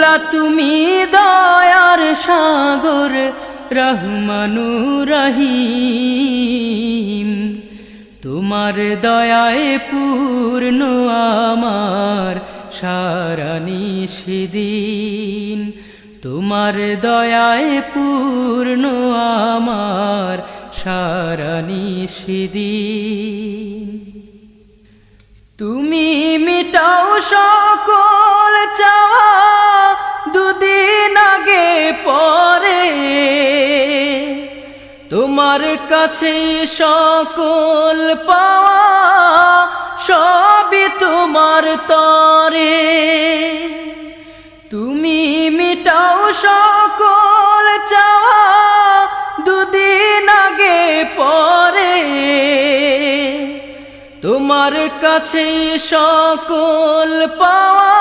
মৌলা তুমি দয়ার সাগর রহমানুর রহিম, তোমার দয়ায় পূর্ণ আমার সারা নিশিদিন, তোমার দয়ায় পূর্ণ আমার সারা নিশিদিন। তুমি মিটাও সকল চাওয়া দুদিন আগে পরে, তোমার কাছে সকল পাওয়া সবই তোমার তরে। তুমি মিটাও সকল চাওয়া দুদিন আগে পরে, তোমার কাছে সকল পাওয়া